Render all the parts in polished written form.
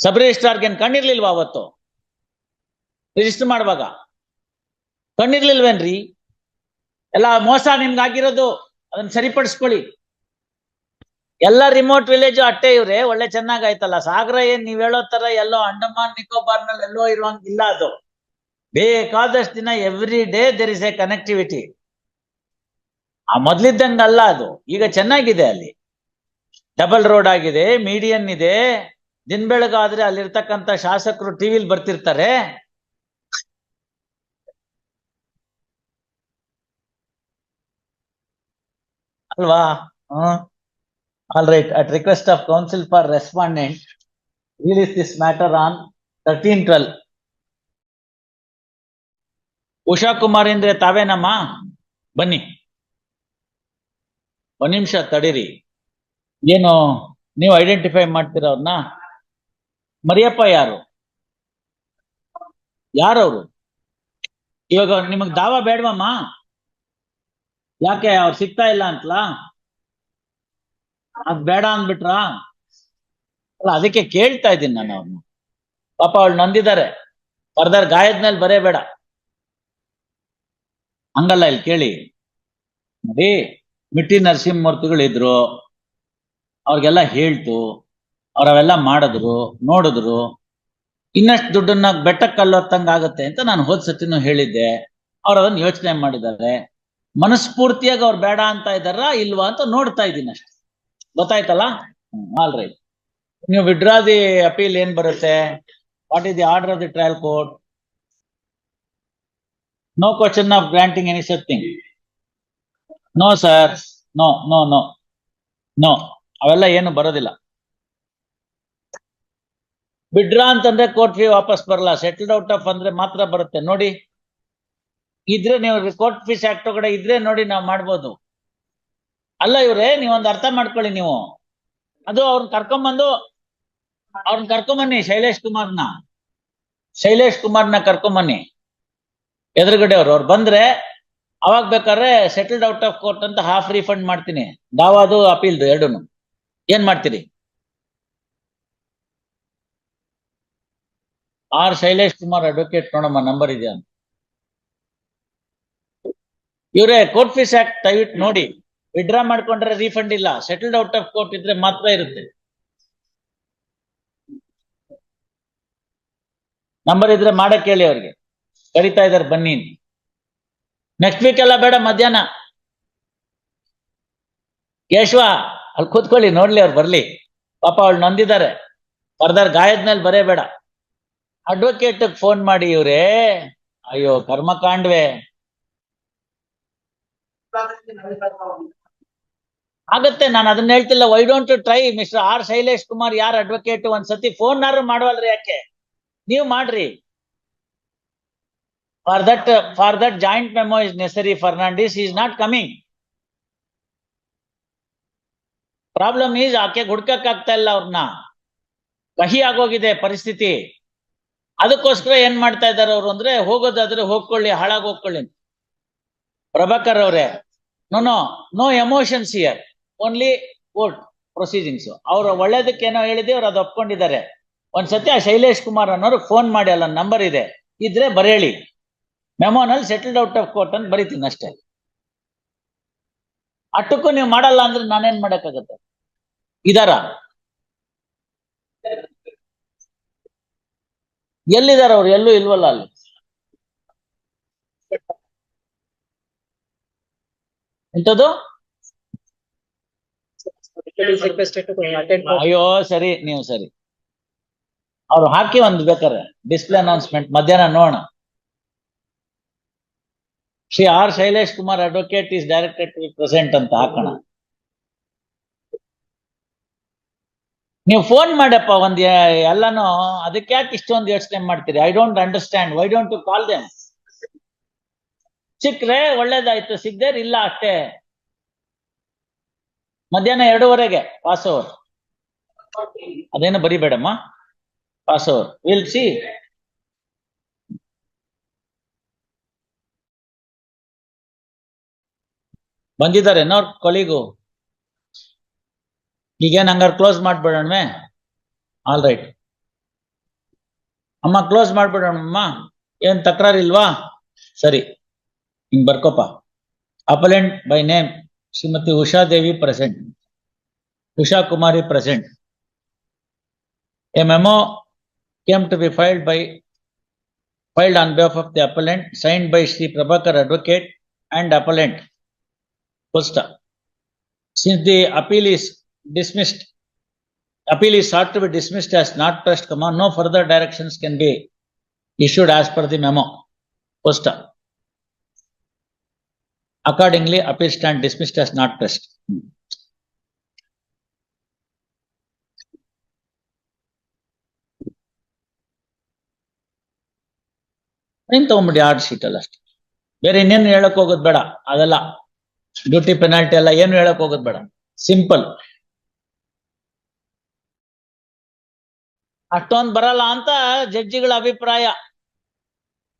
ಸಬ್ ರಿಜಿಸ್ಟ್ರಾರ್ಗೆ ಕಣ್ಣಿರ್ಲಿಲ್ವಾ ಅವತ್ತು ರಿಜಿಸ್ಟರ್ ಮಾಡುವಾಗ? ಕಣ್ಣಿರ್ಲಿಲ್ವೇನ್ರಿ? ಎಲ್ಲ ಮೋಸ ನಿಮ್ಗಾಗಿರೋದು, ಅದನ್ನ ಸರಿಪಡಿಸ್ಕೊಳ್ಳಿ. ಎಲ್ಲ ರಿಮೋಟ್ ವಿಲೇಜ್ ಅಟ್ಟೆ ಇವ್ರೆ, ಒಳ್ಳೆ ಚೆನ್ನಾಗಾಯ್ತಲ್ಲ. ಸಾಗರ ಏನ್ ನೀವ್ ಹೇಳೋ ತರ ಎಲ್ಲೋ ಅಂಡಮಾನ್ ನಿಕೋಬಾರ್ ನಲ್ಲಿ ಎಲ್ಲೋ ಇರುವಂಗಿಲ್ಲ. ಅದು ಬೇಕಾದಷ್ಟು ದಿನ every day there is a connectivity. ಆ ಮೊದ್ಲಿದ್ದಂಗಲ್ಲ ಅದು, ಈಗ ಚೆನ್ನಾಗಿದೆ. ಅಲ್ಲಿ ಡಬಲ್ ರೋಡ್ ಆಗಿದೆ, ಮೀಡಿಯನ್ ಇದೆ. ದಿನ ಬೆಳಗಾದ್ರೆ ಅಲ್ಲಿರ್ತಕ್ಕಂಥ ಶಾಸಕರು ಟಿವಿಲ್ ಬರ್ತಿರ್ತಾರೆ. ಅಲ್ವಾ? All right. At request of counsel for respondent, release this matter on 13/12. Usha Kumar ಅಂದ್ರೆ ತಾವೇನಮ್ಮ? ಬನ್ನಿ, ಒಂದ್ ನಿಮಿಷ ತಡೀರಿ. ಏನು ನೀವು ಐಡೆಂಟಿಫೈ ಮಾಡ್ತೀರ ಅವ್ರನ್ನ? ಮರಿಯಪ್ಪ ಯಾರು? ಯಾರವ್ರು? ಇವಾಗ ನಿಮಗ್ ದಾವ ಬೇಡವಮ್ಮ? ಯಾಕೆ ಅವ್ರು ಸಿಗ್ತಾ ಇಲ್ಲ ಅಂತಲಾ? ಅದ್ ಬೇಡ ಅಂದ್ಬಿಟ್ರಾ? ಅಲ್ಲ, ಅದಕ್ಕೆ ಕೇಳ್ತಾ ಇದ್ದೀನಿ ನಾನು ಅವ್ರನ್ನ. ಪಾಪ ಅವಳು ನೊಂದಿದ್ದಾರೆ. ಫರ್ದರ್ ಗಾಯದ ಮೇಲೆ ಬರೇ ಬೇಡ. ಹಂಗಲ್ಲ, ಇಲ್ಲಿ ಕೇಳಿ ನೋಡಿ. ಮಿಟ್ಟಿ ನರಸಿಂಹಮೂರ್ತಿಗಳಿದ್ರು, ಅವ್ರಿಗೆಲ್ಲ ಹೇಳ್ತು, ಅವ್ರವೆಲ್ಲ ಮಾಡಿದ್ರು, ನೋಡಿದ್ರು. ಇನ್ನಷ್ಟು ದುಡ್ಡನ್ನ ಬೆಟ್ಟಕ್ಕೆ ಕಲ್ಲೊತ್ತಂಗ ಆಗತ್ತೆ ಅಂತ ನಾನು ಹೋದ್ ಸತಿನೂ ಹೇಳಿದ್ದೆ. ಅವ್ರು ಅದನ್ನ ಯೋಚನೆ ಮಾಡಿದ್ದಾರೆ. ಮನಸ್ಫೂರ್ತಿಯಾಗಿ ಅವ್ರು ಬೇಡ ಅಂತ ಇದ್ದಾರಾ ಇಲ್ವಾ ಅಂತ ನೋಡ್ತಾ ಇದ್ದೀನಿ ಅಷ್ಟೇ. ಗೊತ್ತಾಯ್ತಲ್ಲ? All right. ನೀವು ವಿಡ್ರಾ ದಿ ಅಪೀಲ್ ಏನ್ ಬರುತ್ತೆ? What is the order of the trial court? No question of granting any such thing. No sir, no no no no, ಅವೆಲ್ಲ ಏನು ಬರೋದಿಲ್ಲ. ವಿಡ್ರಾ ಅಂತಂದ್ರೆ ಕೋರ್ಟ್ ಫೀ ವಾಪಸ್ ಬರಲ್ಲ. ಸೆಟಲ್ಡ್ ಔಟ್ ಆಫ್ ಅಂದ್ರೆ ಮಾತ್ರ ಬರುತ್ತೆ. ನೋಡಿ, ಇದ್ರೆ ನೀವು ಕೋರ್ಟ್ ಫೀಸ್ ಆಕ್ಟ್ ಒಳಗಡೆ ಇದ್ರೆ ನೋಡಿ, ನಾವು ಮಾಡ್ಬೋದು. ಅಲ್ಲ ಇವ್ರೆ, ನೀವೊಂದು ಅರ್ಥ ಮಾಡ್ಕೊಳ್ಳಿ. ನೀವು ಅದು ಅವ್ರನ್ನ ಕರ್ಕೊಂಬನ್ನಿ. ಶೈಲೇಶ್ ಕುಮಾರ್ನ ಕರ್ಕೊಂಬನ್ನಿ ಎದುರುಗಡೆ. ಅವ್ರು ಬಂದ್ರೆ ಅವಾಗ ಬೇಕಾದ್ರೆ ಸೆಟಲ್ಡ್ ಔಟ್ ಆಫ್ ಕೋರ್ಟ್ ಅಂತ ಹಾಫ್ ರೀಫಂಡ್ ಮಾಡ್ತೀನಿ. ದಾವಾದು ಅಪೀಲ್ದು ಎರಡೂನು. ಏನ್ ಮಾಡ್ತೀರಿ? ಆರ್ ಶೈಲೇಶ್ ಕುಮಾರ್ ಅಡ್ವೊಕೇಟ್, ನೋಡಮ್ಮ ನಂಬರ್ ಇದೆಯಾ? ಇವ್ರೆ, ಕೋರ್ಟ್ ಫೀಸ್ ಆಕ್ಟ್ ದಯವಿಟ್ಟು ನೋಡಿ. ವಿಡ್ರಾ ಮಾಡ್ಕೊಂಡ್ರೆ ರೀಫಂಡ್ ಇಲ್ಲ. ಸೆಟಲ್ಡ್ ಔಟ್ ಆಫ್ ಕೋರ್ಟ್ ಇದ್ರೆ ಮಾತ್ರ ಇರುತ್ತೆ. ನಂಬರ್ ಇದ್ರೆ ಮಾಡಕ್ ಹೇಳಿ ಅವ್ರಿಗೆ. ಕರಿತಾ ಇದಾರೆ, ಬನ್ನಿ. ನೆಕ್ಸ್ಟ್ ವೀಕ್ ಎಲ್ಲ ಬೇಡ, ಮಧ್ಯಾಹ್ನ. ಕೇಶವ ಅಲ್ಲಿ ಕೂತ್ಕೊಳ್ಳಿ, ನೋಡ್ಲಿ ಅವ್ರು ಬರ್ಲಿ. ಪಾಪ ಅವಳು ನೊಂದಿದ್ದಾರೆ. ಫರ್ದರ್ ಗಾಯದ ಮೇಲೆ ಬರೇ ಬೇಡ. ಅಡ್ವೊಕೇಟ್ ಫೋನ್ ಮಾಡಿ ಇವ್ರೆ. ಅಯ್ಯೋ ಕರ್ಮಕಾಂಡ್ವೆ. ಆಗತ್ತೆ, ನಾನು ಅದನ್ನ ಹೇಳ್ತಿಲ್ಲ. Why don't you try Mister R Shailesh Kumar? ಯಾರು ಅಡ್ವೊಕೇಟ್? ಒಂದ್ಸತಿ ಫೋನ್ನಾರು ಮಾಡುವಲ್ರಿ? ಯಾಕೆ ನೀವು ಮಾಡ್ರಿ. For that joint memo is necessary. Fernandes is not coming. Problem is ಆಕೆ ಹುಡ್ಕಕ್ ಆಗ್ತಾ ಇಲ್ಲ ಅವ್ರನ್ನ. ಕಹಿ ಆಗೋಗಿದೆ ಪರಿಸ್ಥಿತಿ. ಅದಕ್ಕೋಸ್ಕರ ಏನ್ ಮಾಡ್ತಾ ಇದ್ದಾರೆ ಅವ್ರು ಅಂದ್ರೆ, ಹೋಗೋದಾದ್ರೆ ಹೋಗ್ಕೊಳ್ಳಿ, ಹಾಳಾಗಿ ಹೋಗ್ಕೊಳ್ಳಿ. ಪ್ರಭಾಕರ್ ಅವರೇ, no no no emotions here, only court proceedings. ಅವ್ರು ಒಳ್ಳೇದಕ್ಕೆ ಏನೋ ಹೇಳಿದೆ, ಅವ್ರು ಅದು ಒಪ್ಕೊಂಡಿದ್ದಾರೆ. ಒಂದ್ಸತಿ ಆ ಶೈಲೇಶ್ ಕುಮಾರ್ ಅನ್ನೋರು ಫೋನ್ ಮಾಡಿ, ಅಲ್ಲ ನಂಬರ್ ಇದೆ, ಇದ್ರೆ ಬರೇಳಿ. ಮೆಮೋನಲ್ಲಿ ಸೆಟಲ್ಡ್ ಔಟ್ ಆಫ್ ಕೋರ್ಟ್ ಅಂತ ಬರೀತೀನಿ ಅಷ್ಟೇ. ಅಷ್ಟಕ್ಕೂ ನೀವು ಮಾಡಲ್ಲ ಅಂದ್ರೆ ನಾನೇನ್ ಮಾಡಕ್ಕಾಗತ್ತೆ? ಇದಾರ? ಎಲ್ಲಿದಾರ ಅವ್ರು? ಎಲ್ಲೂ ಇಲ್ವಲ್ಲ ಅಲ್ಲಿ. ಎಂತದ್ದು? ಅಯ್ಯೋ ಸರಿ, ನೀವು ಸರಿ. ಅವ್ರು ಹಾಕಿ ಒಂದು ಬೇಕಾರೆ ಡಿಸ್ಪ್ಲೇ ಅನೌನ್ಸ್ಮೆಂಟ್ ಮಧ್ಯಾಹ್ನ ನೋಡೋಣ. Shri R Shailesh Kumar advocate is directed to be present ಅಂತ ಹಾಕೋಣ. ನೀವು ಫೋನ್ ಮಾಡಪ್ಪ ಒಂದ್ ಎಲ್ಲಾನು. ಅದಕ್ಕೆ ಯಾಕೆ ಇಷ್ಟೊಂದು ಯೋಚನೆ ಮಾಡ್ತೀರಿ? I don't understand. Why don't you call them? ಸಿಕ್ಕ್ರೆ ಒಳ್ಳೇದಾಯ್ತು, ಸಿಗ್ದೇರ್ ಇಲ್ಲ ಅಷ್ಟೇ. ಮಧ್ಯಾಹ್ನ 2:15 ಪಾಸ್ ಓವರ್. ಅದೇನು ಬರಿಬೇಡಮ್ಮ, ಪಾಸ್ ಓವರ್. Will see. ಬಂದಿದ್ದಾರೆ ನೋಡ್ ಕೊಲಿಗು. ಈಗೇನ್ ಹಂಗಾರೆ ಕ್ಲೋಸ್ ಮಾಡ್ಬೇಡಣ್ವೆ? All right. ಅಮ್ಮ ಕ್ಲೋಸ್ ಮಾಡ್ಬಿಡೋಣಮ್ಮ, ಏನ್ ತಕರಾರಿಲ್ವಾ? ಸರಿ, ಹಿಂಗ್ ಬರ್ಕೋಪ. Appellant by name Shrimati Usha Devi present, Usha Kumari present. A memo came to be filed on behalf of the appellant, signed by Shri Prabhakar Advocate and appellant. First, since the appeal is sought to be dismissed as not pressed, no further directions can be issued as per the memo. First, accordingly, appeal stand dismissed as not pressed. ಏನ್ ತಗೊಂಬಿಡಿ order sheet ಅಲ್ಲ ಅಷ್ಟೇ, ಬೇರೆ ಇನ್ನೇನು ಹೇಳಕ್ ಹೋಗೋದ್ ಬೇಡ. ಅದೆಲ್ಲ duty penalty ಎಲ್ಲ ಏನು ಹೇಳಕ್ ಹೋಗೋದ್ ಬೇಡ, ಸಿಂಪಲ್. ಅಷ್ಟೊಂದ್ ಬರಲ್ಲ ಅಂತ ಜಡ್ಜಿಗಳ ಅಭಿಪ್ರಾಯ.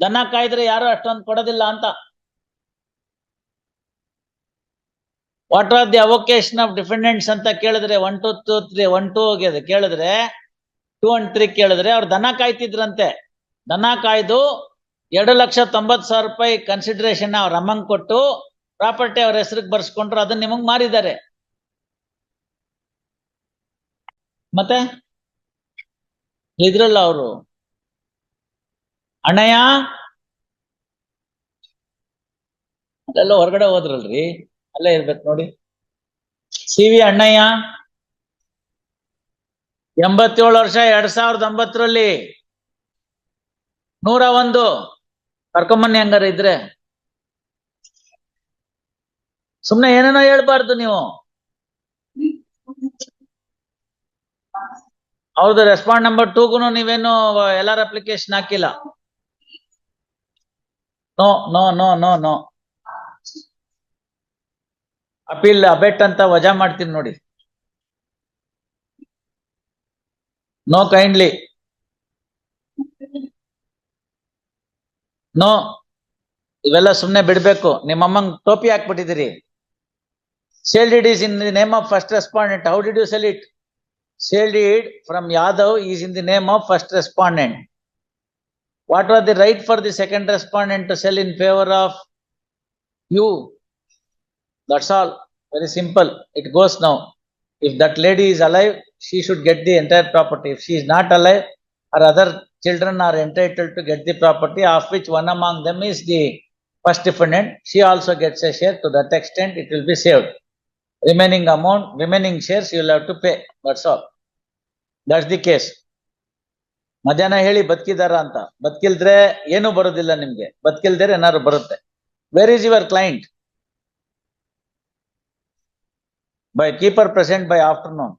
ದನ ಕಾಯ್ದ್ರೆ ಯಾರು ಅಷ್ಟೊಂದು ಕೊಡೋದಿಲ್ಲ ಅಂತ. What are the ಅವೊಕೇಶನ್ of defendants ಅಂತ ಕೇಳಿದ್ರೆ 1 2 3 1 2 ಕೇಳಿದ್ರೆ 2 and 3 ಕೇಳಿದ್ರೆ ಅವ್ರು ದನ ಕಾಯ್ತಿದ್ರಂತೆ. ದನ ಕಾಯ್ದು 2,90,000 ರೂಪಾಯಿ ಕನ್ಸಿಡರೇಷನ್ ಅವ್ರ ಅಮ್ಮಂಗ್ ಕೊಟ್ಟು ಪ್ರಾಪರ್ಟಿ ಅವ್ರ ಹೆಸರಿಗೆ ಬರ್ಸ್ಕೊಂಡ್ರು, ಅದನ್ನ ನಿಮಗ್ ಮಾರಿದ್ದಾರೆ. ಮತ್ತೆ ಇದ್ರಲ್ಲ ಅವರು ಅಣ್ಣಯ್ಯ ಅದೆಲ್ಲ ಹೊರಗಡೆ ಹೋದ್ರಲ್ರಿ, ಅಲ್ಲೇ ಇರ್ಬೇಕು ನೋಡಿ. CV ಅಣ್ಣಯ್ಯ 87 ವರ್ಷ, 2009 101 ಕರ್ಕೊಂಬನ್ನಿ ಹಂಗಾರ ಇದ್ರೆ. ಸುಮ್ನೆ ಏನೇನೋ ಹೇಳ್ಬಾರ್ದು ನೀವು. ಹೌದು, ರೆಸ್ಪಾಂಡ್ ನಂಬರ್ 2ಗೂ ನೀವೇನು LR ಅಪ್ಲಿಕೇಶನ್ ಹಾಕಿಲ್ಲ. No no no no no, appeal abate ಅಂತ ವಜಾ ಮಾಡ್ತೀನಿ ನೋಡಿ. ನೋ ಕೈಂಡ್ಲಿ, ನೋ, ಇವೆಲ್ಲ ಸುಮ್ನೆ ಬಿಡ್ಬೇಕು. ನಿಮ್ಮಮ್ಮಂಗ್ ಟೋಪಿ ಹಾಕ್ಬಿಟ್ಟಿದ್ದೀರಿ. Sale deed is in the name of first respondent. How did you sell it? Sale deed from Yadav is in the name of first respondent. What was the right for the second respondent to sell in favor of you? That's all. Very simple. It goes now. If that lady is alive, she should get the entire property. If she is not alive, her other children are entitled to get the property, of which one among them is the first defendant. She also gets a share. To that extent, it will be saved. Remaining amount, remaining shares you will have to pay. That's all. That's the case. ಮಧ್ಯಾಹ್ನ ಹೇಳಿ ಬದುಕಿದಾರ ಅಂತ. ಬದುಕಿಲ್ದ್ರೆ ಏನು ಬರೋದಿಲ್ಲ ನಿಮ್ಗೆ, ಬದುಕಿಲ್ದ್ರೆ ಏನಾದ್ರು ಬರುತ್ತೆ. Where is your client? By keeper present by afternoon.